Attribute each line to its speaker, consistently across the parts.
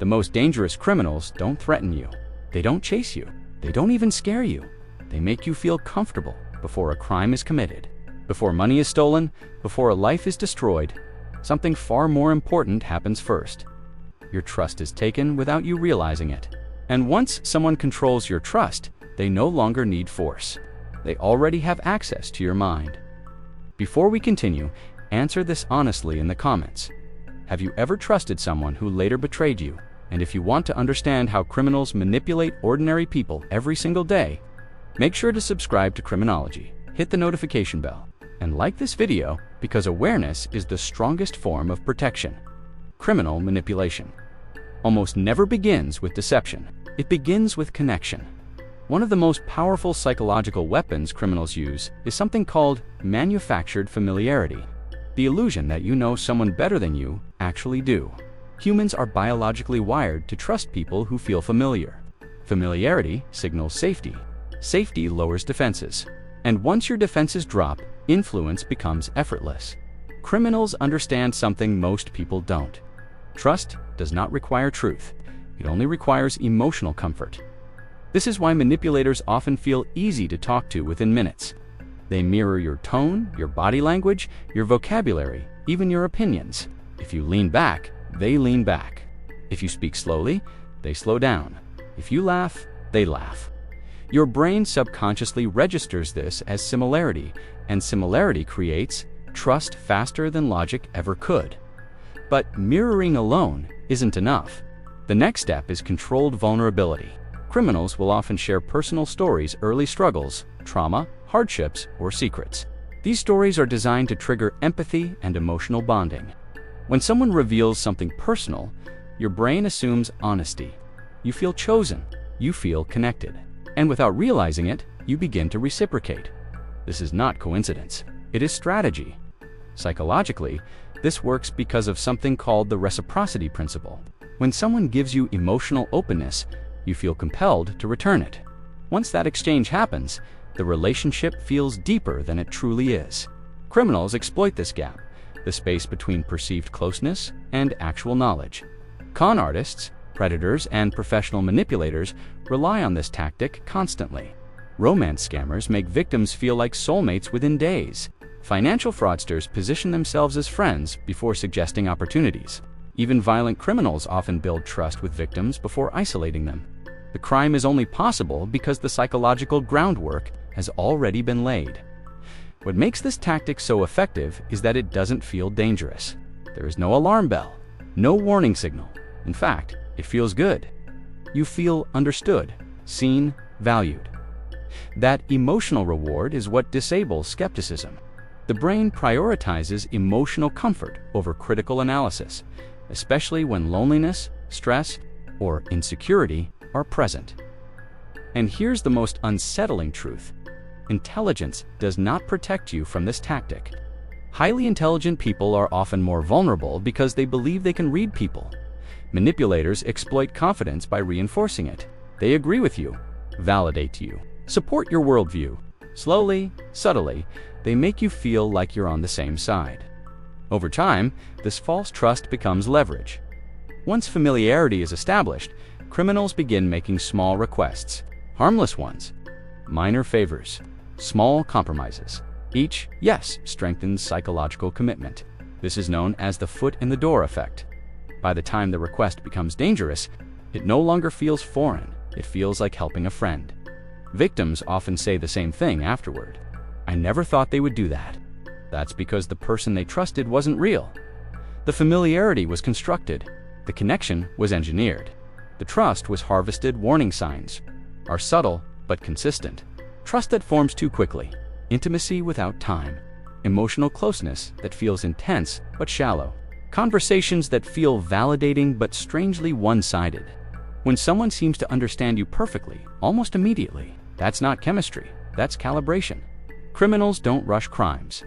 Speaker 1: The most dangerous criminals don't threaten you. They don't chase you. They don't even scare you. They make you feel comfortable before a crime is committed, before money is stolen, before a life is destroyed. Something far more important happens first. Your trust is taken without you realizing it. And once someone controls your trust, they no longer need force. They already have access to your mind. Before we continue, answer this honestly in the comments. Have you ever trusted someone who later betrayed you? And if you want to understand how criminals manipulate ordinary people every single day, make sure to subscribe to Criminology, hit the notification bell, and like this video because awareness is the strongest form of protection. Criminal manipulation almost never begins with deception. It begins with connection. One of the most powerful psychological weapons criminals use is something called manufactured familiarity. The illusion that you know someone better than you actually do. Humans are biologically wired to trust people who feel familiar. Familiarity signals safety. Safety lowers defenses. And once your defenses drop, influence becomes effortless. Criminals understand something most people don't. Trust does not require truth. It only requires emotional comfort. This is why manipulators often feel easy to talk to within minutes. They mirror your tone, your body language, your vocabulary, even your opinions. If you lean back, they lean back. If you speak slowly, they slow down. If you laugh, they laugh. Your brain subconsciously registers this as similarity, and similarity creates trust faster than logic ever could. But mirroring alone isn't enough. The next step is controlled vulnerability. Criminals will often share personal stories, early struggles, trauma, hardships, or secrets. These stories are designed to trigger empathy and emotional bonding. When someone reveals something personal, your brain assumes honesty. You feel chosen. You feel connected. And without realizing it, you begin to reciprocate. This is not coincidence. It is strategy. Psychologically, this works because of something called the reciprocity principle. When someone gives you emotional openness, you feel compelled to return it. Once that exchange happens, the relationship feels deeper than it truly is. Criminals exploit this gap, the space between perceived closeness and actual knowledge. Con artists, predators, and professional manipulators rely on this tactic constantly. Romance scammers make victims feel like soulmates within days. Financial fraudsters position themselves as friends before suggesting opportunities. Even violent criminals often build trust with victims before isolating them. The crime is only possible because the psychological groundwork has already been laid. What makes this tactic so effective is that it doesn't feel dangerous. There is no alarm bell, no warning signal. In fact, it feels good. You feel understood, seen, valued. That emotional reward is what disables skepticism. The brain prioritizes emotional comfort over critical analysis, especially when loneliness, stress, or insecurity are present. And here's the most unsettling truth. Intelligence does not protect you from this tactic. Highly intelligent people are often more vulnerable because they believe they can read people. Manipulators exploit confidence by reinforcing it. They agree with you, validate you, support your worldview. Slowly, subtly, they make you feel like you're on the same side. Over time, this false trust becomes leverage. Once familiarity is established, criminals begin making small requests, harmless ones, minor favors, small compromises. Each yes strengthens psychological commitment. This is known as the foot in the door effect. By the time the request becomes dangerous, it no longer feels foreign. It feels like helping a friend. Victims often say the same thing afterward. I never thought they would do that. That's because the person they trusted wasn't real. The familiarity was constructed. The connection was engineered. The trust was harvested. Warning signs are subtle but consistent. Trust that forms too quickly. Intimacy without time. Emotional closeness that feels intense but shallow. Conversations that feel validating but strangely one-sided. When someone seems to understand you perfectly, almost immediately, that's not chemistry, that's calibration. Criminals don't rush crimes.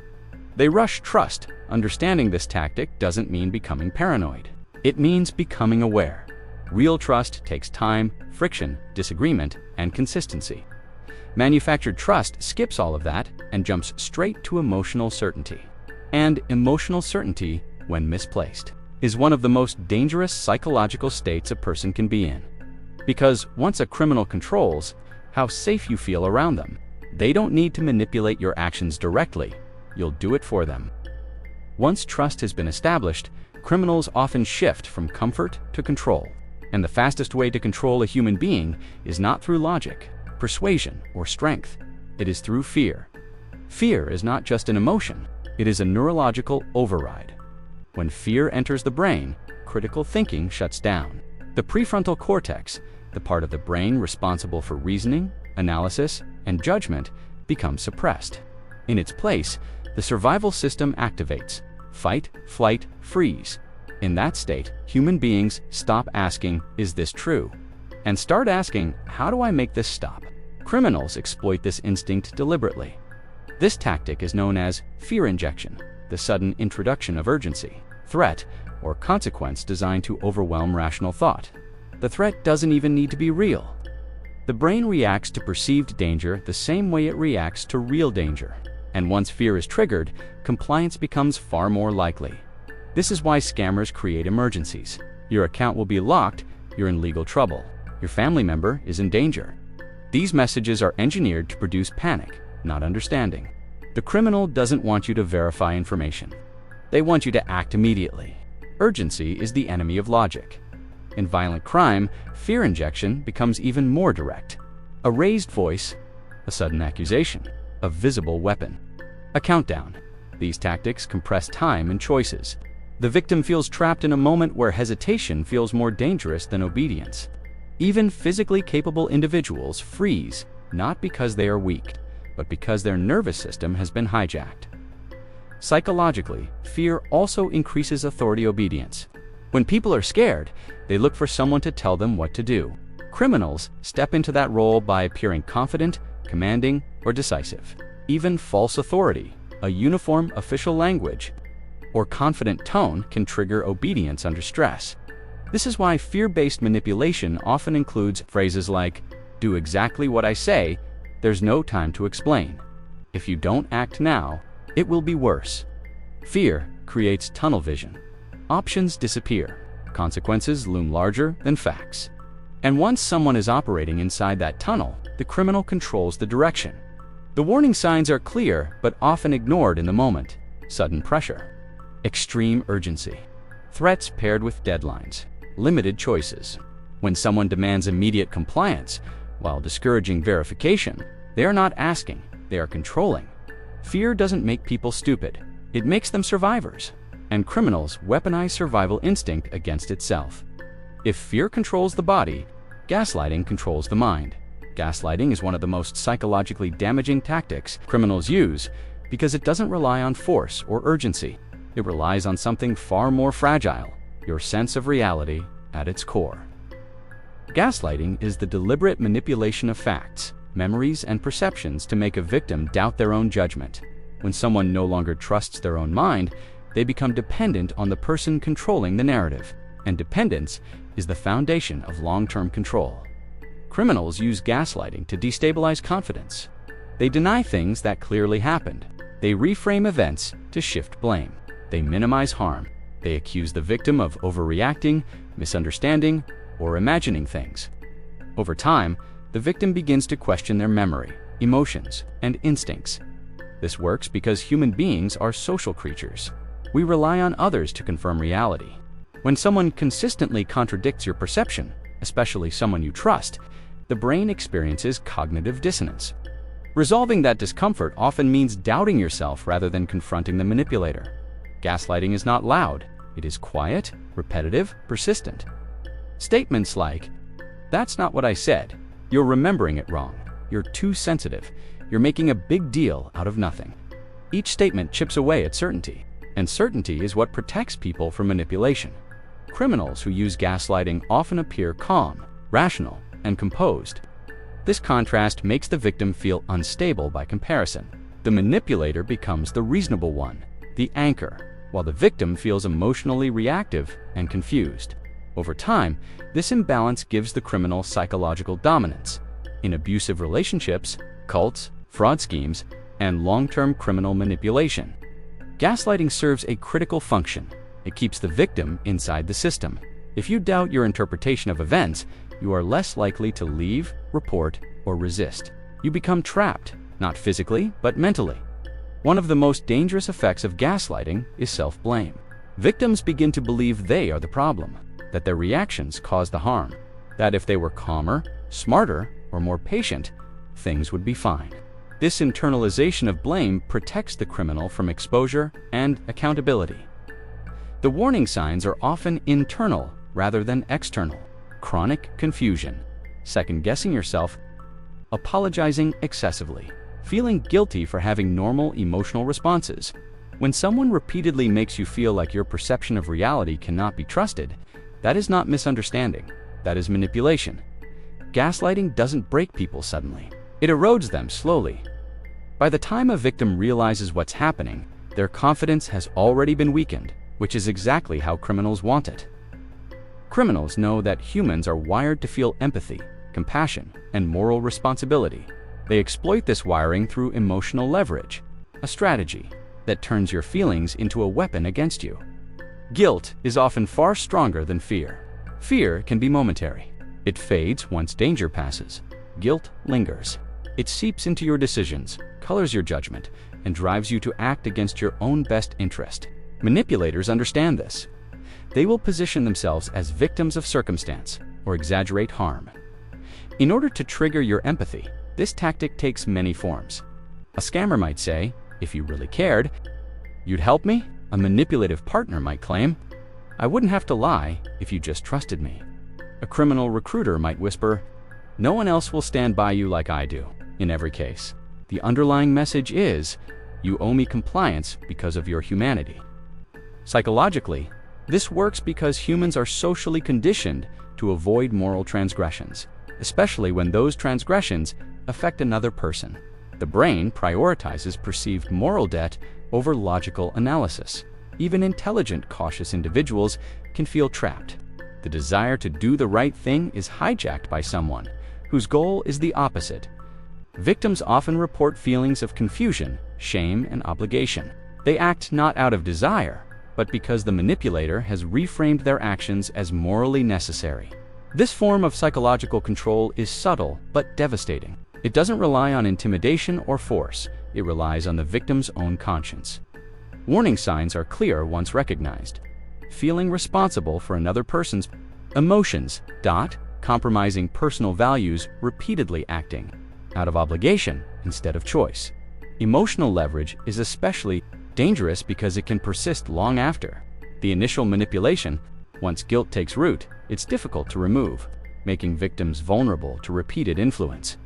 Speaker 1: They rush trust. Understanding this tactic doesn't mean becoming paranoid. It means becoming aware. Real trust takes time, friction, disagreement, and consistency. Manufactured trust skips all of that and jumps straight to emotional certainty. And emotional certainty, when misplaced, is one of the most dangerous psychological states a person can be in. Because once a criminal controls how safe you feel around them, they don't need to manipulate your actions directly. You'll do it for them. Once trust has been established, criminals often shift from comfort to control. And the fastest way to control a human being is not through logic, persuasion, or strength. It is through fear. Fear is not just an emotion, it is a neurological override. When fear enters the brain, critical thinking shuts down. The prefrontal cortex, the part of the brain responsible for reasoning, analysis, and judgment, becomes suppressed. In its place, the survival system activates: fight, flight, freeze. In that state, human beings stop asking, "Is this true?" and start asking, "How do I make this stop?" Criminals exploit this instinct deliberately. This tactic is known as fear injection, the sudden introduction of urgency, threat, or consequence designed to overwhelm rational thought. The threat doesn't even need to be real. The brain reacts to perceived danger the same way it reacts to real danger. And once fear is triggered, compliance becomes far more likely. This is why scammers create emergencies. Your account will be locked, you're in legal trouble, your family member is in danger. These messages are engineered to produce panic, not understanding. The criminal doesn't want you to verify information. They want you to act immediately. Urgency is the enemy of logic. In violent crime, fear injection becomes even more direct. A raised voice, a sudden accusation, a visible weapon, a countdown. These tactics compress time and choices. The victim feels trapped in a moment where hesitation feels more dangerous than obedience. Even physically capable individuals freeze, not because they are weak, but because their nervous system has been hijacked. Psychologically, fear also increases authority obedience. When people are scared, they look for someone to tell them what to do. Criminals step into that role by appearing confident, commanding, or decisive. Even false authority, a uniform official language, or confident tone can trigger obedience under stress. This is why fear-based manipulation often includes phrases like, "Do exactly what I say, there's no time to explain. If you don't act now, it will be worse." Fear creates tunnel vision. Options disappear. Consequences loom larger than facts. And once someone is operating inside that tunnel, the criminal controls the direction. The warning signs are clear, but often ignored in the moment. Sudden pressure, extreme urgency, threats paired with deadlines, limited choices. When someone demands immediate compliance, while discouraging verification, they are not asking, they are controlling. Fear doesn't make people stupid, it makes them survivors. And criminals weaponize survival instinct against itself. If fear controls the body, gaslighting controls the mind. Gaslighting is one of the most psychologically damaging tactics criminals use because it doesn't rely on force or urgency. It relies on something far more fragile, your sense of reality at its core. Gaslighting is the deliberate manipulation of facts, memories, and perceptions to make a victim doubt their own judgment. When someone no longer trusts their own mind, they become dependent on the person controlling the narrative. And dependence is the foundation of long-term control. Criminals use gaslighting to destabilize confidence. They deny things that clearly happened. They reframe events to shift blame. They minimize harm. They accuse the victim of overreacting, misunderstanding, or imagining things. Over time, the victim begins to question their memory, emotions, and instincts. This works because human beings are social creatures. We rely on others to confirm reality. When someone consistently contradicts your perception, especially someone you trust, the brain experiences cognitive dissonance. Resolving that discomfort often means doubting yourself rather than confronting the manipulator. Gaslighting is not loud. It is quiet, repetitive, persistent. Statements like, "That's not what I said," "You're remembering it wrong," "You're too sensitive," "You're making a big deal out of nothing." Each statement chips away at certainty, and certainty is what protects people from manipulation. Criminals who use gaslighting often appear calm, rational, and composed. This contrast makes the victim feel unstable by comparison. The manipulator becomes the reasonable one, the anchor, while the victim feels emotionally reactive and confused. Over time, this imbalance gives the criminal psychological dominance. In abusive relationships, cults, fraud schemes, and long-term criminal manipulation, gaslighting serves a critical function. It keeps the victim inside the system. If you doubt your interpretation of events, you are less likely to leave, report, or resist. You become trapped, not physically, but mentally. One of the most dangerous effects of gaslighting is self-blame. Victims begin to believe they are the problem, that their reactions cause the harm, that if they were calmer, smarter, or more patient, things would be fine. This internalization of blame protects the criminal from exposure and accountability. The warning signs are often internal rather than external. Chronic confusion, second-guessing yourself, apologizing excessively, feeling guilty for having normal emotional responses. When someone repeatedly makes you feel like your perception of reality cannot be trusted, that is not misunderstanding, that is manipulation. Gaslighting doesn't break people suddenly. It erodes them slowly. By the time a victim realizes what's happening, their confidence has already been weakened, which is exactly how criminals want it. Criminals know that humans are wired to feel empathy, compassion, and moral responsibility. They exploit this wiring through emotional leverage, a strategy that turns your feelings into a weapon against you. Guilt is often far stronger than fear. Fear can be momentary. It fades once danger passes. Guilt lingers. It seeps into your decisions, colors your judgment, and drives you to act against your own best interest. Manipulators understand this. They will position themselves as victims of circumstance or exaggerate harm. In order to trigger your empathy, this tactic takes many forms. A scammer might say, "If you really cared, you'd help me." A manipulative partner might claim, "I wouldn't have to lie if you just trusted me." A criminal recruiter might whisper, "No one else will stand by you like I do." In every case, the underlying message is, "You owe me compliance because of your humanity." Psychologically, this works because humans are socially conditioned to avoid moral transgressions, especially when those transgressions affect another person. The brain prioritizes perceived moral debt over logical analysis. Even intelligent, cautious individuals can feel trapped. The desire to do the right thing is hijacked by someone whose goal is the opposite. Victims often report feelings of confusion, shame, and obligation. They act not out of desire, but because the manipulator has reframed their actions as morally necessary. This form of psychological control is subtle but devastating. It doesn't rely on intimidation or force. It relies on the victim's own conscience. Warning signs are clear once recognized. Feeling responsible for another person's emotions. Compromising personal values, repeatedly acting out of obligation instead of choice. Emotional leverage is especially dangerous because it can persist long after the initial manipulation. Once guilt takes root, it's difficult to remove, making victims vulnerable to repeated influence.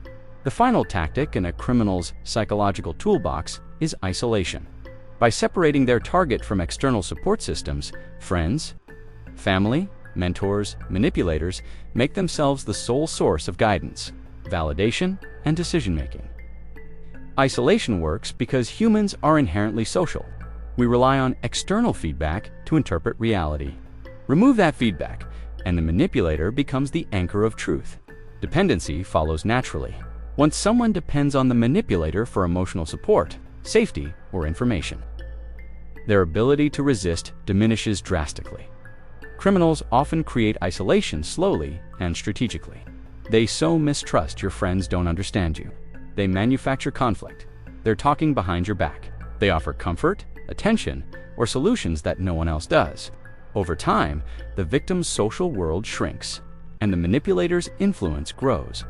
Speaker 1: The final tactic in a criminal's psychological toolbox is isolation. By separating their target from external support systems, friends, family, mentors, manipulators make themselves the sole source of guidance, validation, and decision-making. Isolation works because humans are inherently social. We rely on external feedback to interpret reality. Remove that feedback, and the manipulator becomes the anchor of truth. Dependency follows naturally. Once someone depends on the manipulator for emotional support, safety, or information, their ability to resist diminishes drastically. Criminals often create isolation slowly and strategically. They sow mistrust your friends don't understand you. They manufacture conflict. They're talking behind your back. They offer comfort, attention, or solutions that no one else does. Over time, the victim's social world shrinks, and the manipulator's influence grows.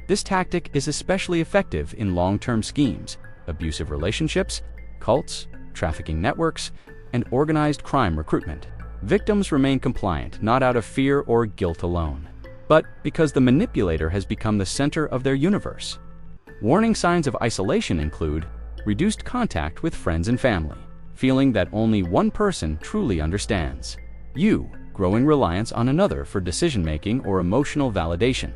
Speaker 1: This tactic is especially effective in long-term schemes, abusive relationships, cults, trafficking networks, and organized crime recruitment. Victims remain compliant not out of fear or guilt alone, but because the manipulator has become the center of their universe. Warning signs of isolation include reduced contact with friends and family, feeling that only one person truly understands you, growing reliance on another for decision-making or emotional validation.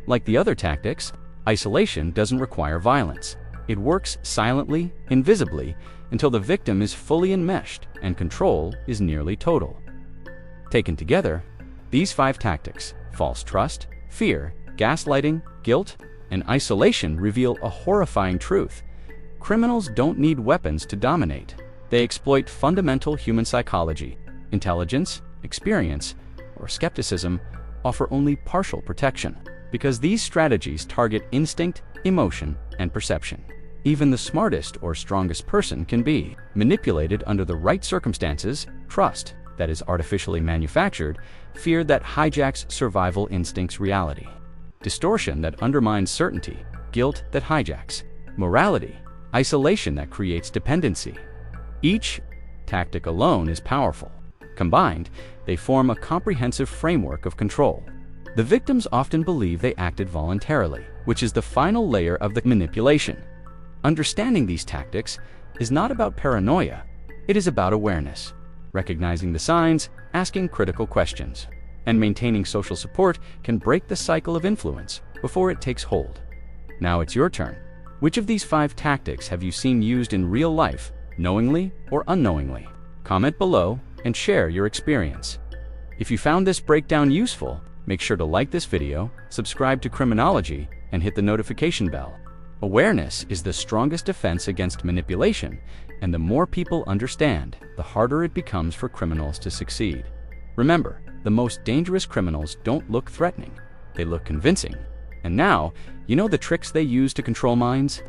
Speaker 1: Like the other tactics, isolation doesn't require violence. It works silently, invisibly, until the victim is fully enmeshed and control is nearly total. Taken together, these 5 tactics, false trust, fear, gaslighting, guilt, and isolation, reveal a horrifying truth. Criminals don't need weapons to dominate. They exploit fundamental human psychology, Intelligence, experience, or skepticism offer only partial protection, because these strategies target instinct, emotion, and perception. Even the smartest or strongest person can be manipulated under the right circumstances. Trust that is artificially manufactured, fear that hijacks survival instincts reality, distortion that undermines certainty, guilt that hijacks morality, isolation that creates dependency. Each tactic alone is powerful. Combined, they form a comprehensive framework of control. The victims often believe they acted voluntarily, which is the final layer of the manipulation. Understanding these tactics is not about paranoia, it is about awareness, recognizing the signs, asking critical questions, and maintaining social support can break the cycle of influence before it takes hold. Now it's your turn. Which of these 5 tactics have you seen used in real life, knowingly or unknowingly? Comment below and share your experience. If you found this breakdown useful, make sure to like this video, subscribe to Criminology, and hit the notification bell. Awareness is the strongest defense against manipulation, and the more people understand, the harder it becomes for criminals to succeed. Remember, the most dangerous criminals don't look threatening, they look convincing. And now, you know the tricks they use to control minds?